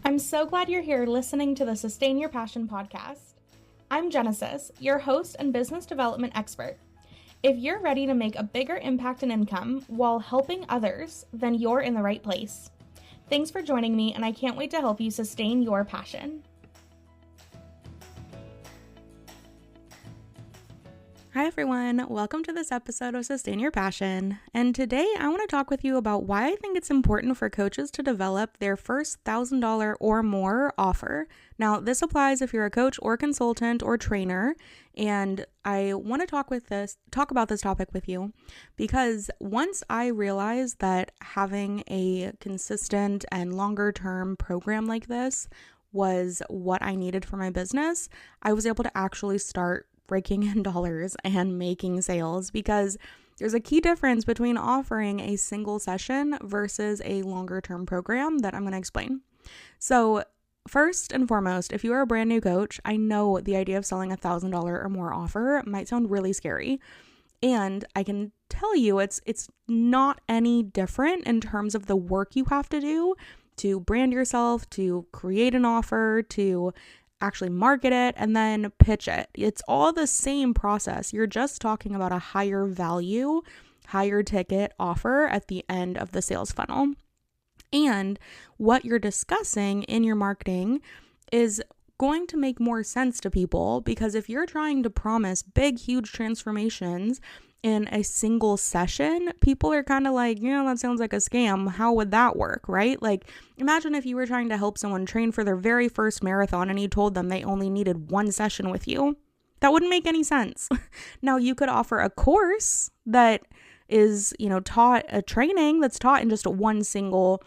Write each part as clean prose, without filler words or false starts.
I'm so glad you're here listening to the Sustain Your Passion podcast. I'm Genesis, your host and business development expert. If you're ready to make a bigger impact and income while helping others, then you're in the right place. Thanks for joining me, and I can't wait to help you sustain your passion. Hi everyone, welcome to this episode of Sustain Your Passion. And today I want to talk with you about why I think it's important for coaches to develop their first $1,000 or more offer. Now, this applies if you're a coach or consultant or trainer, and I want to talk about this topic with you because once I realized that having a consistent and longer term program like this was what I needed for my business, I was able to actually start raking in dollars and making sales, because there's a key difference between offering a single session versus a longer term program that I'm going to explain. So first and foremost, if you are a brand new coach, I know the idea of selling $1,000 or more offer might sound really scary. And I can tell you it's not any different in terms of the work you have to do to brand yourself, to create an offer, to actually market it, and then pitch it. It's all the same process. You're just talking about a higher value, higher ticket offer at the end of the sales funnel. And what you're discussing in your marketing is going to make more sense to people, because if you're trying to promise big, huge transformations in a single session, people are kind of like, that sounds like a scam. How would that work, right? Like, imagine if you were trying to help someone train for their very first marathon and you told them they only needed one session with you. That wouldn't make any sense. Now, you could offer a course that is, taught, a training that's taught in just one single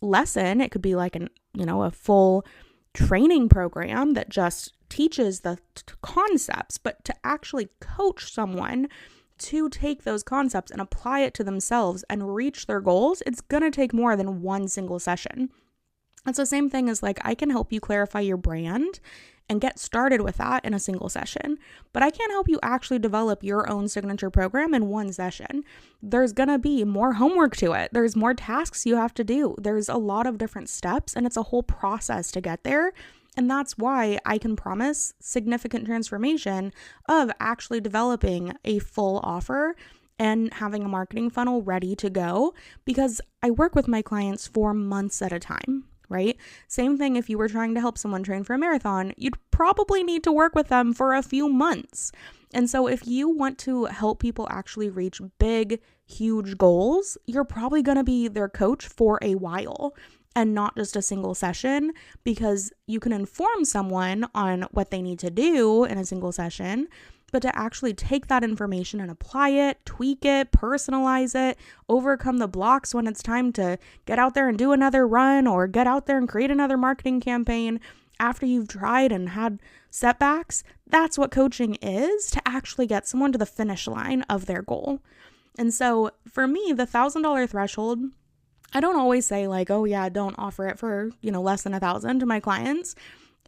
lesson. It could be like a full training program that just teaches the concepts, but to actually coach someone to take those concepts and apply it to themselves and reach their goals, it's going to take more than one single session. It's the same thing as I can help you clarify your brand and get started with that in a single session, but I can't help you actually develop your own signature program in one session. There's going to be more homework to it. There's more tasks you have to do. There's a lot of different steps, and it's a whole process to get there. And that's why I can promise significant transformation of actually developing a full offer and having a marketing funnel ready to go, because I work with my clients for months at a time, right? Same thing if you were trying to help someone train for a marathon, you'd probably need to work with them for a few months. And so if you want to help people actually reach big, huge goals, you're probably going to be their coach for a while, and not just a single session, because you can inform someone on what they need to do in a single session, but to actually take that information and apply it, tweak it, personalize it, overcome the blocks when it's time to get out there and do another run or get out there and create another marketing campaign after you've tried and had setbacks, that's what coaching is, to actually get someone to the finish line of their goal. And so for me, the $1,000 threshold, I don't always say don't offer it for, less than $1,000 to my clients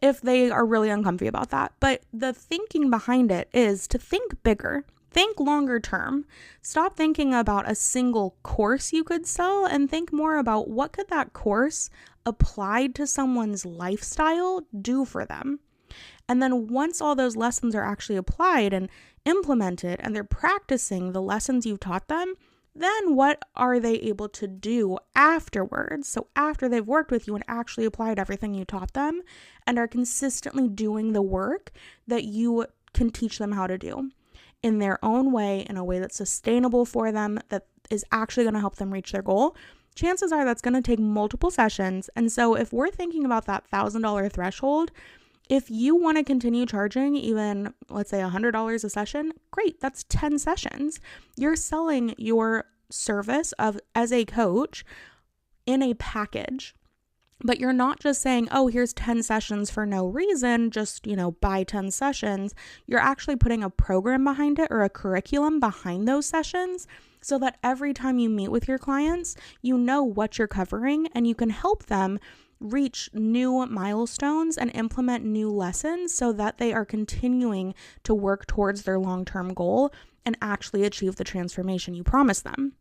if they are really uncomfy about that. But the thinking behind it is to think bigger, think longer term. Stop thinking about a single course you could sell and think more about what could that course applied to someone's lifestyle do for them. And then once all those lessons are actually applied and implemented and they're practicing the lessons you've taught them, then what are they able to do afterwards? So after they've worked with you and actually applied everything you taught them and are consistently doing the work that you can teach them how to do in their own way, in a way that's sustainable for them, that is actually going to help them reach their goal, chances are that's going to take multiple sessions. And so if we're thinking about that $1,000 threshold, if you want to continue charging even, let's say $100 a session, great, that's 10 sessions. You're selling your service as a coach in a package, but you're not just saying, oh, here's 10 sessions for no reason, just, buy 10 sessions. You're actually putting a program behind it or a curriculum behind those sessions so that every time you meet with your clients, you know what you're covering and you can help them reach new milestones and implement new lessons so that they are continuing to work towards their long-term goal and actually achieve the transformation you promised them.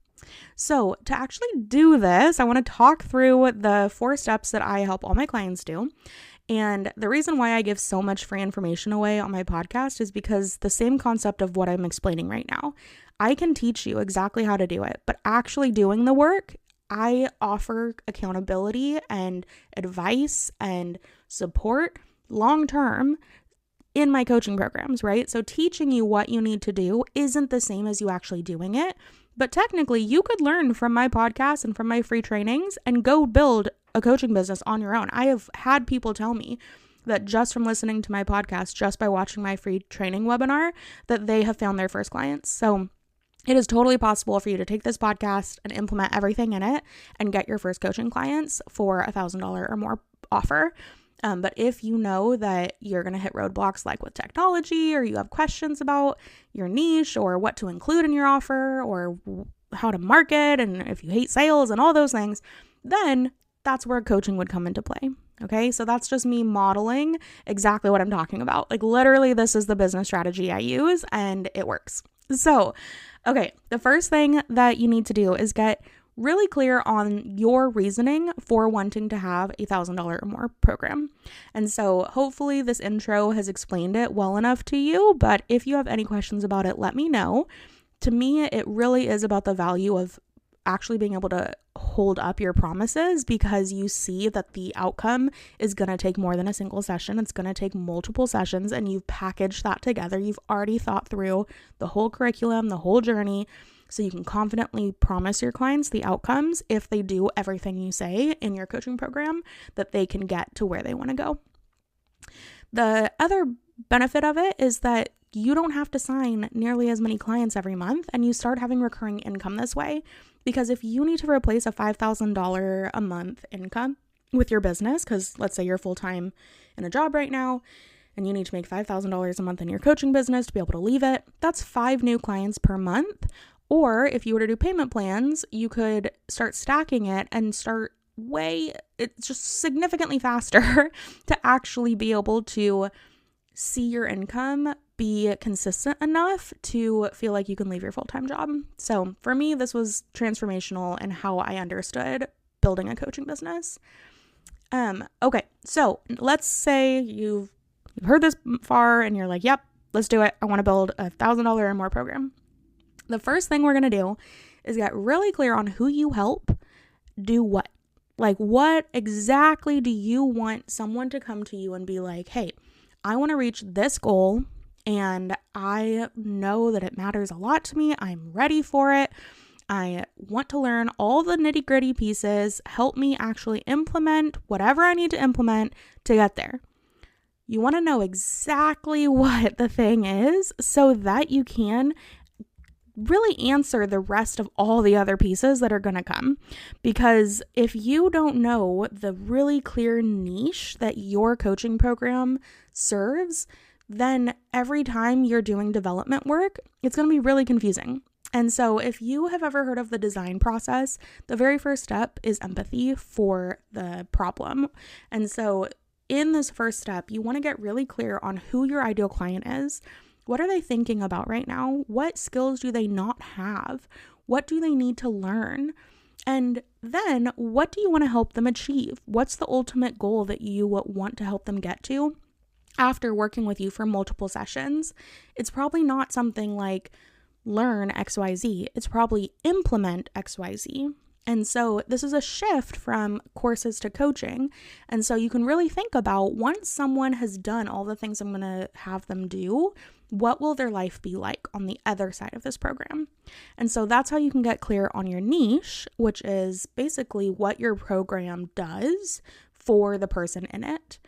So to actually do this, I want to talk through the 4 steps that I help all my clients do. And the reason why I give so much free information away on my podcast is because the same concept of what I'm explaining right now, I can teach you exactly how to do it, but actually doing the work, I offer accountability and advice and support long-term in my coaching programs, right? So teaching you what you need to do isn't the same as you actually doing it. But technically, you could learn from my podcast and from my free trainings and go build a coaching business on your own. I have had people tell me that just from listening to my podcast, just by watching my free training webinar, that they have found their first clients. So it is totally possible for you to take this podcast and implement everything in it and get your first coaching clients for $1,000 or more offer. But if you know that you're going to hit roadblocks like with technology, or you have questions about your niche or what to include in your offer or how to market, and if you hate sales and all those things, then that's where coaching would come into play. Okay, so that's just me modeling exactly what I'm talking about. Like literally, this is the business strategy I use and it works. So, okay, the first thing that you need to do is get really clear on your reasoning for wanting to have a $1,000 or more program. And so hopefully this intro has explained it well enough to you, but if you have any questions about it, let me know. To me, it really is about the value of actually being able to hold up your promises, because you see that the outcome is going to take more than a single session. It's going to take multiple sessions, and you've packaged that together. You've already thought through the whole curriculum, the whole journey, so you can confidently promise your clients the outcomes if they do everything you say in your coaching program, that they can get to where they want to go. The other benefit of it is that you don't have to sign nearly as many clients every month, and you start having recurring income this way. Because if you need to replace a $5,000 a month income with your business, because let's say you're full-time in a job right now, and you need to make $5,000 a month in your coaching business to be able to leave it, that's 5 new clients per month. Or if you were to do payment plans, you could start stacking it and start it's just significantly faster to actually be able to see your income be consistent enough to feel like you can leave your full-time job. So for me, this was transformational in how I understood building a coaching business. Okay, so let's say you've heard this far and you're like, yep, let's do it. I want to build a $1,000 or more program. The first thing we're going to do is get really clear on who you help do what. Like, what exactly do you want someone to come to you and be like, hey, I want to reach this goal, and I know that it matters a lot to me. I'm ready for it. I want to learn all the nitty-gritty pieces. Help me actually implement whatever I need to implement to get there. You want to know exactly what the thing is so that you can really answer the rest of all the other pieces that are going to come. Because if you don't know the really clear niche that your coaching program serves, then every time you're doing development work, it's going to be really confusing. And so if you have ever heard of the design process, the very first step is empathy for the problem. And so in this first step, you want to get really clear on who your ideal client is. What are they thinking about right now? What skills do they not have? What do they need to learn? And then what do you want to help them achieve? What's the ultimate goal that you want to help them get to after working with you for multiple sessions? It's probably not something like learn XYZ. It's probably implement XYZ. And so this is a shift from courses to coaching. And so you can really think about, once someone has done all the things I'm going to have them do, what will their life be like on the other side of this program? And so that's how you can get clear on your niche, which is basically what your program does for the person in it.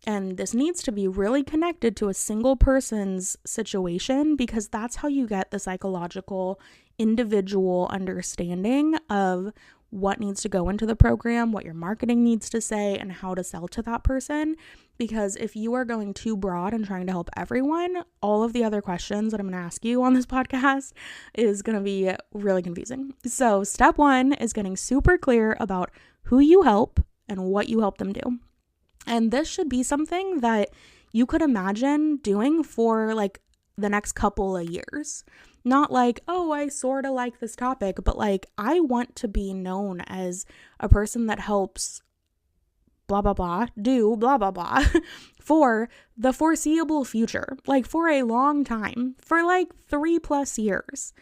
And this needs to be really connected to a single person's situation, because that's how you get the psychological, individual understanding of what needs to go into the program, what your marketing needs to say, and how to sell to that person. Because if you are going too broad and trying to help everyone, all of the other questions that I'm going to ask you on this podcast is going to be really confusing. So step 1 is getting super clear about who you help and what you help them do. And this should be something that you could imagine doing for like the next couple of years. Not like, oh, I sort of like this topic, but like, I want to be known as a person that helps blah, blah, blah, do blah, blah, blah for the foreseeable future, like for a long time, for like 3+ years.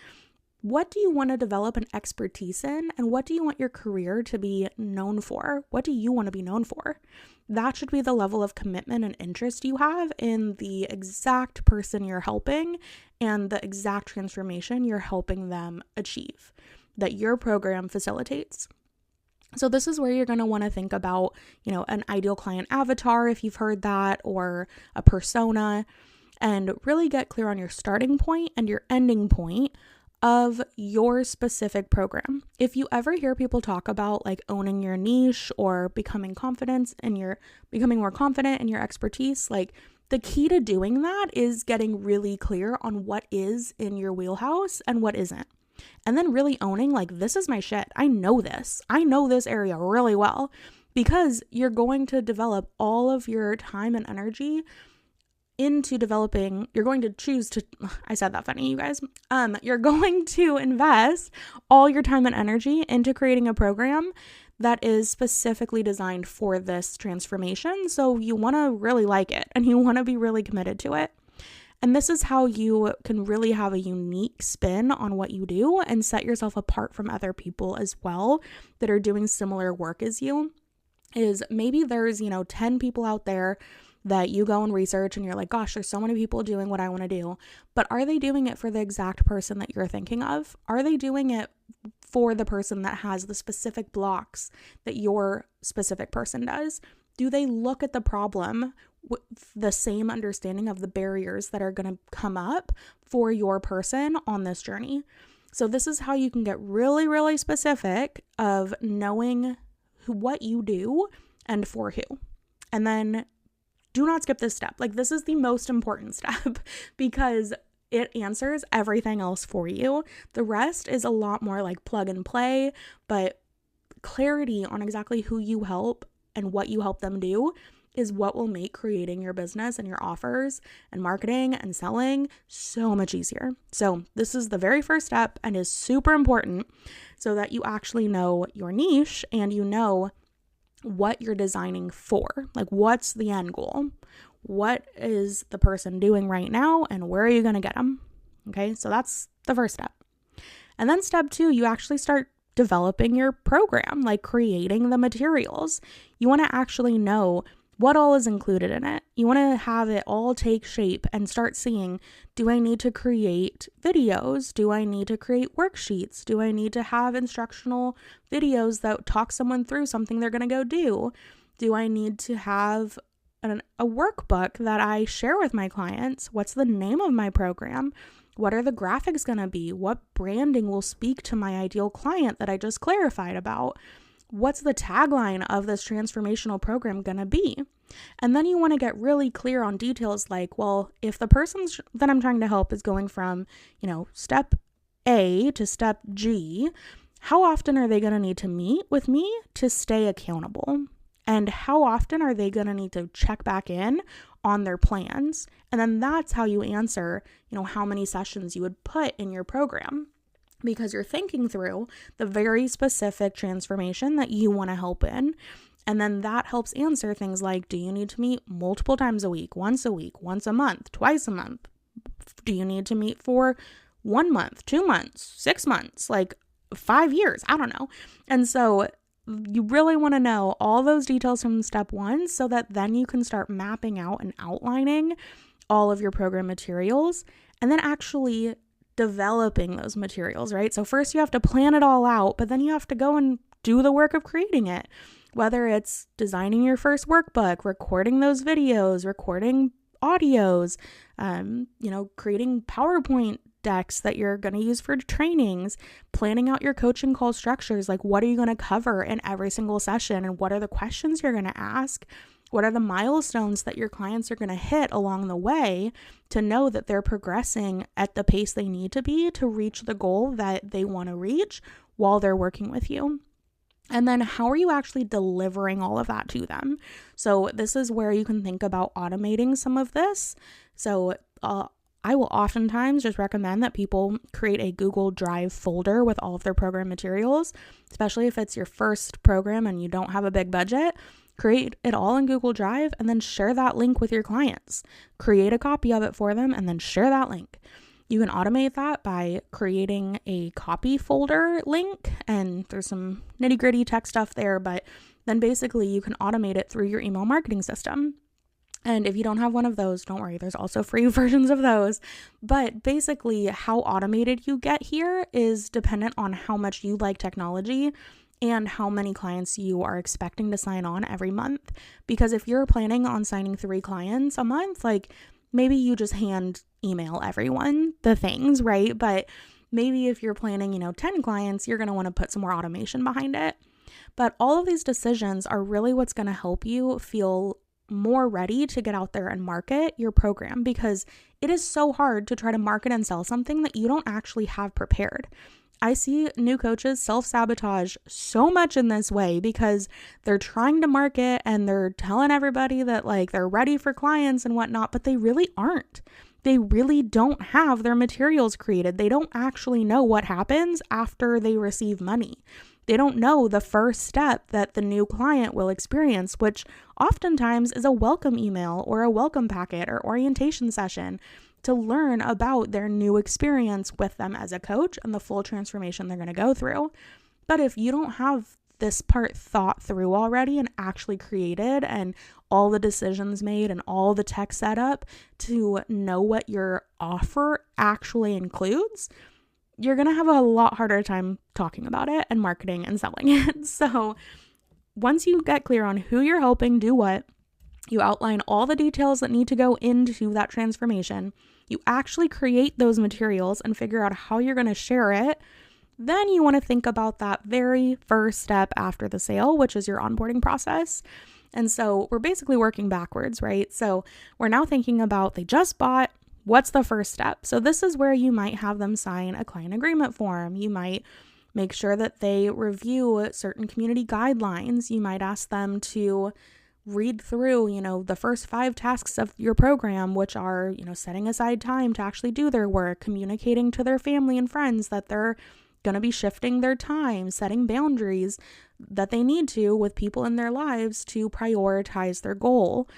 What do you want to develop an expertise in? And what do you want your career to be known for? What do you want to be known for? That should be the level of commitment and interest you have in the exact person you're helping and the exact transformation you're helping them achieve that your program facilitates. So this is where you're going to want to think about, an ideal client avatar, if you've heard that, or a persona, and really get clear on your starting point and your ending point of your specific program. If you ever hear people talk about like owning your niche or becoming more confident in your expertise, like the key to doing that is getting really clear on what is in your wheelhouse and what isn't. And then really owning like, this is my shit. I know this area really well, because you're going to develop all of your time and energy into developing, you're going to choose to, I said that funny, you guys, you're going to invest all your time and energy into creating a program that is specifically designed for this transformation. So you want to really like it and you want to be really committed to it. And this is how you can really have a unique spin on what you do and set yourself apart from other people as well that are doing similar work as you. Is maybe there's, 10 people out there that you go and research and you're like, gosh, there's so many people doing what I want to do. But are they doing it for the exact person that you're thinking of? Are they doing it for the person that has the specific blocks that your specific person does? Do they look at the problem with the same understanding of the barriers that are going to come up for your person on this journey? So this is how you can get really, really specific of knowing what you do and for who. And then do not skip this step. Like, this is the most important step because it answers everything else for you. The rest is a lot more like plug and play, but clarity on exactly who you help and what you help them do is what will make creating your business and your offers and marketing and selling so much easier. So this is the very first step and is super important so that you actually know your niche and you know what you're designing for. Like, what's the end goal? What is the person doing right now and where are you going to get them? Okay, so that's the first step. And then step 2, you actually start developing your program, like creating the materials. You want to actually know what all is included in it. You want to have it all take shape and start seeing, do I need to create videos? Do I need to create worksheets? Do I need to have instructional videos that talk someone through something they're going to go do? Do I need to have a workbook that I share with my clients? What's the name of my program? What are the graphics going to be? What branding will speak to my ideal client that I just clarified about? What's the tagline of this transformational program going to be? And then you want to get really clear on details like, well, if the person that I'm trying to help is going from, step A to step G, how often are they going to need to meet with me to stay accountable? And how often are they going to need to check back in on their plans? And then that's how you answer, how many sessions you would put in your program, because you're thinking through the very specific transformation that you want to help in. And then that helps answer things like, do you need to meet multiple times a week, once a month, twice a month? Do you need to meet for 1 month, 2 months, 6 months, like 5 years? I don't know. And so you really want to know all those details from step 1 so that then you can start mapping out and outlining all of your program materials and then actually developing those materials, right? So first you have to plan it all out, but then you have to go and do the work of creating it. Whether it's designing your first workbook, recording those videos, recording audios, creating PowerPoint decks that you're going to use for trainings, planning out your coaching call structures, like what are you going to cover in every single session and what are the questions you're going to ask? What are the milestones that your clients are going to hit along the way to know that they're progressing at the pace they need to be to reach the goal that they want to reach while they're working with you? And then how are you actually delivering all of that to them? So this is where you can think about automating some of this. So I will oftentimes just recommend that people create a Google Drive folder with all of their program materials, especially if it's your first program and you don't have a big budget. Create it all in Google Drive and then share that link with your clients. Create a copy of it for them and then share that link. You can automate that by creating a copy folder link, and there's some nitty-gritty tech stuff there, but then basically you can automate it through your email marketing system. And if you don't have one of those, don't worry, there's also free versions of those. But basically how automated you get here is dependent on how much you like technology and how many clients you are expecting to sign on every month. Because if you're planning on signing 3 clients a month, like maybe you just hand email everyone the things, right? But maybe if you're planning, 10 clients, you're going to want to put some more automation behind it. But all of these decisions are really what's going to help you feel more ready to get out there and market your program, because it is so hard to try to market and sell something that you don't actually have prepared. I see new coaches self-sabotage so much in this way because they're trying to market and they're telling everybody that they're ready for clients and whatnot, but they really aren't. They really don't have their materials created. They don't actually know what happens after they receive money. They don't know the first step that the new client will experience, which oftentimes is a welcome email or a welcome packet or orientation session to learn about their new experience with them as a coach and the full transformation they're going to go through. But if you don't have this part thought through already and actually created and all the decisions made and all the tech set up to know what your offer actually includes, you're going to have a lot harder time talking about it and marketing and selling it. So once you get clear on who you're helping do what, you outline all the details that need to go into that transformation, you actually create those materials and figure out how you're going to share it, then you want to think about that very first step after the sale, which is your onboarding process. And so we're basically working backwards, right? So we're now thinking about they just bought, what's the first step? So this is where you might have them sign a client agreement form. You might make sure that they review certain community guidelines. You might ask them to read through, the first 5 tasks of your program, which are, setting aside time to actually do their work, communicating to their family and friends that they're going to be shifting their time, setting boundaries that they need to with people in their lives to prioritize their goal.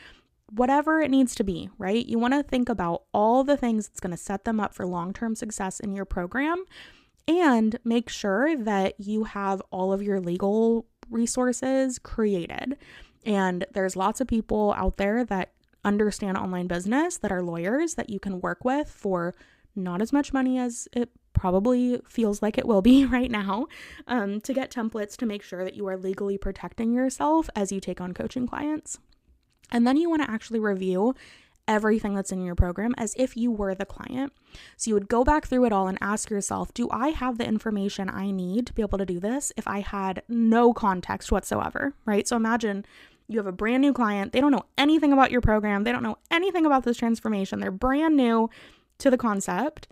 Whatever it needs to be, right? You want to think about all the things that's going to set them up for long-term success in your program, and make sure that you have all of your legal resources created. And there's lots of people out there that understand online business that are lawyers that you can work with for not as much money as it probably feels like it will be right now, to get templates to make sure that you are legally protecting yourself as you take on coaching clients. And then you want to actually review everything that's in your program as if you were the client. So you would go back through it all and ask yourself, do I have the information I need to be able to do this if I had no context whatsoever, right? So imagine you have a brand new client. They don't know anything about your program. They don't know anything about this transformation. They're brand new to the concept.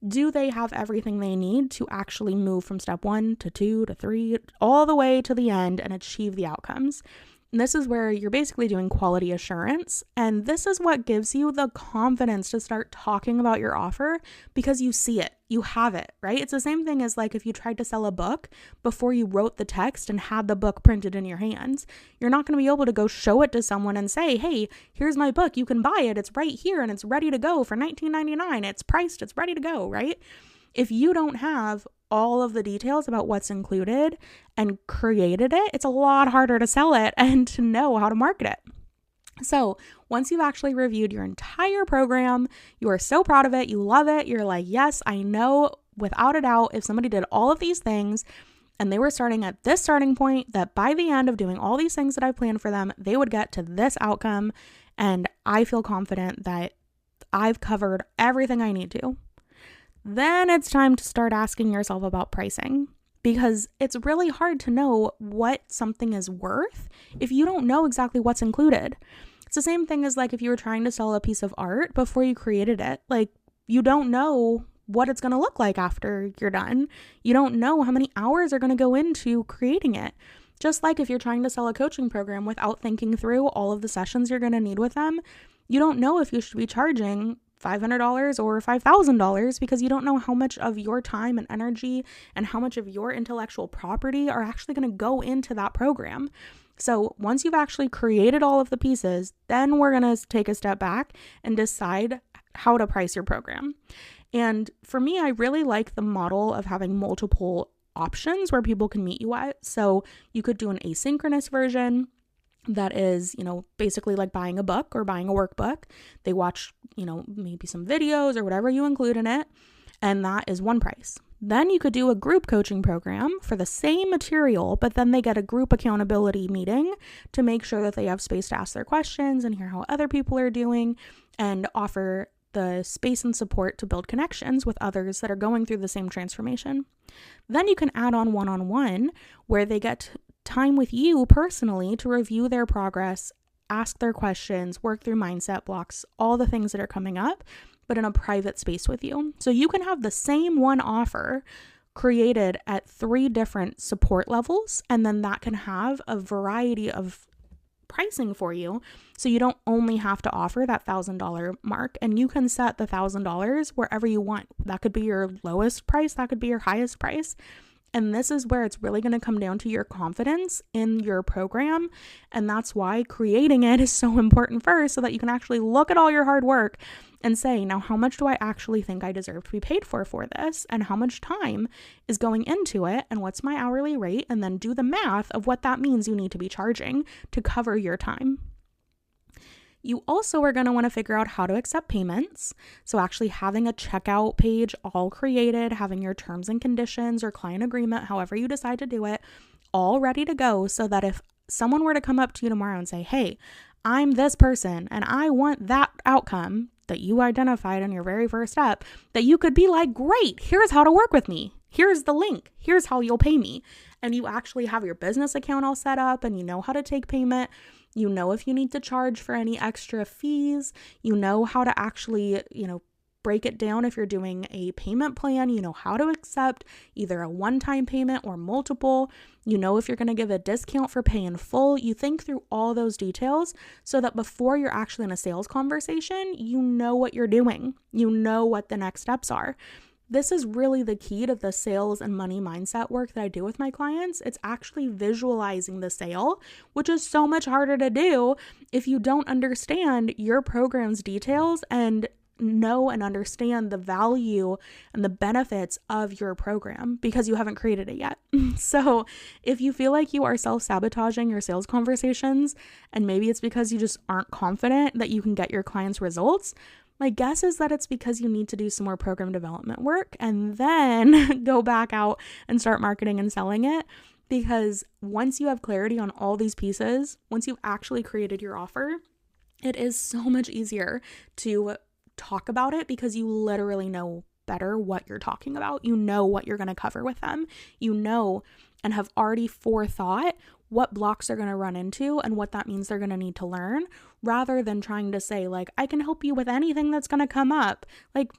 Do they have everything they need to actually move from step 1 to 2 to 3, all the way to the end and achieve the outcomes? And this is where you're basically doing quality assurance. And this is what gives you the confidence to start talking about your offer, because you see it, you have it, right? It's the same thing as if you tried to sell a book before you wrote the text and had the book printed in your hands. You're not going to be able to go show it to someone and say, hey, here's my book. You can buy it. It's right here and it's ready to go for $19.99. It's priced. It's ready to go, right? If you don't have all of the details about what's included and created it, it's a lot harder to sell it and to know how to market it. So once you've actually reviewed your entire program, you are so proud of it, you love it, you're like, yes, I know without a doubt, if somebody did all of these things and they were starting at this starting point, that by the end of doing all these things that I planned for them, they would get to this outcome. And I feel confident that I've covered everything I need to. Then it's time to start asking yourself about pricing, because it's really hard to know what something is worth if you don't know exactly what's included. It's the same thing as if you were trying to sell a piece of art before you created it. You don't know what it's going to look like after you're done. You don't know how many hours are going to go into creating it. Just like if you're trying to sell a coaching program without thinking through all of the sessions you're going to need with them, you don't know if you should be charging $500 or $5,000 because you don't know how much of your time and energy and how much of your intellectual property are actually going to go into that program. So once you've actually created all of the pieces, then we're going to take a step back and decide how to price your program. And for me, I really like the model of having multiple options where people can meet you at. So you could do an asynchronous version that is, basically like buying a book or buying a workbook. They watch, maybe some videos or whatever you include in it, and that is one price. Then you could do a group coaching program for the same material, but then they get a group accountability meeting to make sure that they have space to ask their questions and hear how other people are doing and offer the space and support to build connections with others that are going through the same transformation. Then you can add on one-on-one where they get time with you personally to review their progress, ask their questions, work through mindset blocks, all the things that are coming up, but in a private space with you. So you can have the same one offer created at 3 different support levels, and then that can have a variety of pricing for you. So you don't only have to offer that $1,000 mark, and you can set the $1,000 wherever you want. That could be your lowest price, that could be your highest price. And this is where it's really going to come down to your confidence in your program. And that's why creating it is so important first, so that you can actually look at all your hard work and say, now, how much do I actually think I deserve to be paid for this? And how much time is going into it? And what's my hourly rate? And then do the math of what that means you need to be charging to cover your time. You also are going to want to figure out how to accept payments. So actually having a checkout page all created, having your terms and conditions or client agreement, however you decide to do it, all ready to go, so that if someone were to come up to you tomorrow and say, hey, I'm this person and I want that outcome that you identified in your very first step, that you could be like, great, here's how to work with me. Here's the link. Here's how you'll pay me. And you actually have your business account all set up and you know how to take payment. You know if you need to charge for any extra fees. You know how to actually, break it down if you're doing a payment plan. You know how to accept either a one-time payment or multiple. You know if you're going to give a discount for pay in full. You think through all those details so that before you're actually in a sales conversation, you know what you're doing. You know what the next steps are. This is really the key to the sales and money mindset work that I do with my clients. It's actually visualizing the sale, which is so much harder to do if you don't understand your program's details and know and understand the value and the benefits of your program because you haven't created it yet. So if you feel like you are self-sabotaging your sales conversations, and maybe it's because you just aren't confident that you can get your clients results, my guess is that it's because you need to do some more program development work and then go back out and start marketing and selling it. Because once you have clarity on all these pieces, once you've actually created your offer, it is so much easier to talk about it because you literally know better what you're talking about. You know what you're going to cover with them. You know and have already forethought what blocks they're going to run into and what that means they're going to need to learn, rather than trying to say, like, I can help you with anything that's going to come up. Like,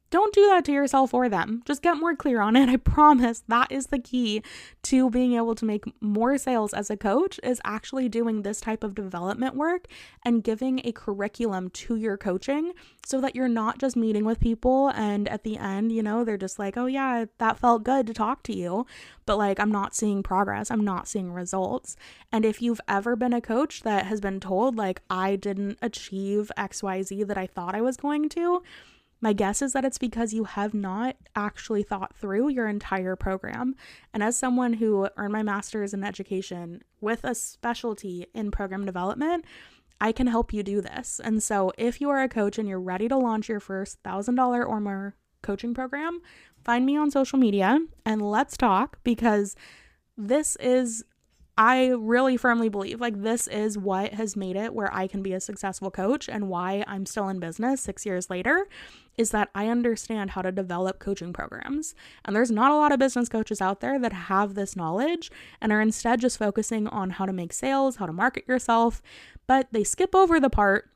don't do that to yourself or them. Just get more clear on it. I promise that is the key to being able to make more sales as a coach, is actually doing this type of development work and giving a curriculum to your coaching so that you're not just meeting with people and at the end, they're just like, oh yeah, that felt good to talk to you, but like, I'm not seeing progress. I'm not seeing results. And if you've ever been a coach that has been told like, I didn't achieve XYZ that I thought I was going to, my guess is that it's because you have not actually thought through your entire program. And as someone who earned my master's in education with a specialty in program development, I can help you do this. And so if you are a coach and you're ready to launch your first $1,000 or more coaching program, find me on social media and let's talk, because I really firmly believe like this is what has made it where I can be a successful coach, and why I'm still in business 6 years later is that I understand how to develop coaching programs. And there's not a lot of business coaches out there that have this knowledge and are instead just focusing on how to make sales, how to market yourself, but they skip over the part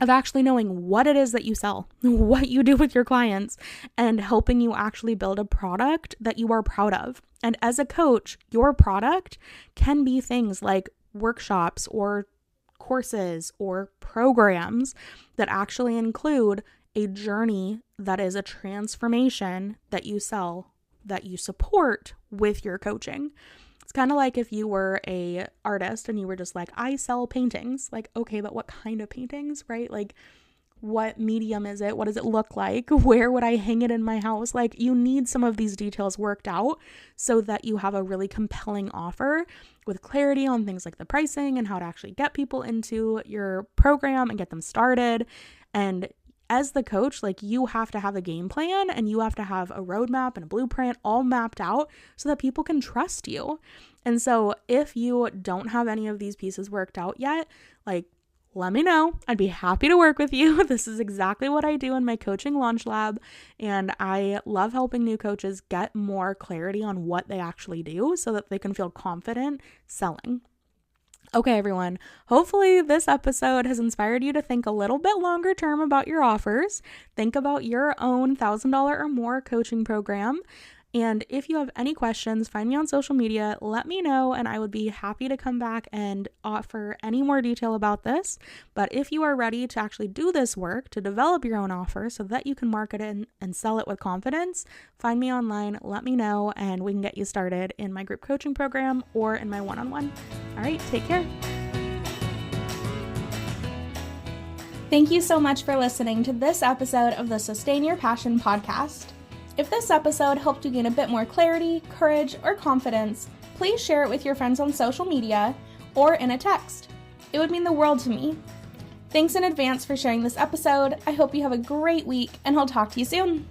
of actually knowing what it is that you sell, what you do with your clients, and helping you actually build a product that you are proud of. And as a coach, your product can be things like workshops or courses or programs that actually include a journey that is a transformation that you sell, that you support with your coaching. It's kind of like if you were a artist and you were just like, I sell paintings. Like, okay, but what kind of paintings, right? Like, what medium is it? What does it look like? Where would I hang it in my house? Like, you need some of these details worked out so that you have a really compelling offer with clarity on things like the pricing and how to actually get people into your program and get them started. And as the coach, like, you have to have a game plan and you have to have a roadmap and a blueprint all mapped out so that people can trust you. And so if you don't have any of these pieces worked out yet, like, let me know. I'd be happy to work with you. This is exactly what I do in my coaching launch lab. And I love helping new coaches get more clarity on what they actually do so that they can feel confident selling. Okay, everyone. Hopefully this episode has inspired you to think a little bit longer term about your offers. Think about your own $1,000 or more coaching program. And if you have any questions, find me on social media, let me know, and I would be happy to come back and offer any more detail about this. But if you are ready to actually do this work, to develop your own offer so that you can market it and sell it with confidence, find me online, let me know, and we can get you started in my group coaching program or in my one-on-one. All right, take care. Thank you so much for listening to this episode of the Sustain Your Passion podcast. If this episode helped you gain a bit more clarity, courage, or confidence, please share it with your friends on social media or in a text. It would mean the world to me. Thanks in advance for sharing this episode. I hope you have a great week, and I'll talk to you soon.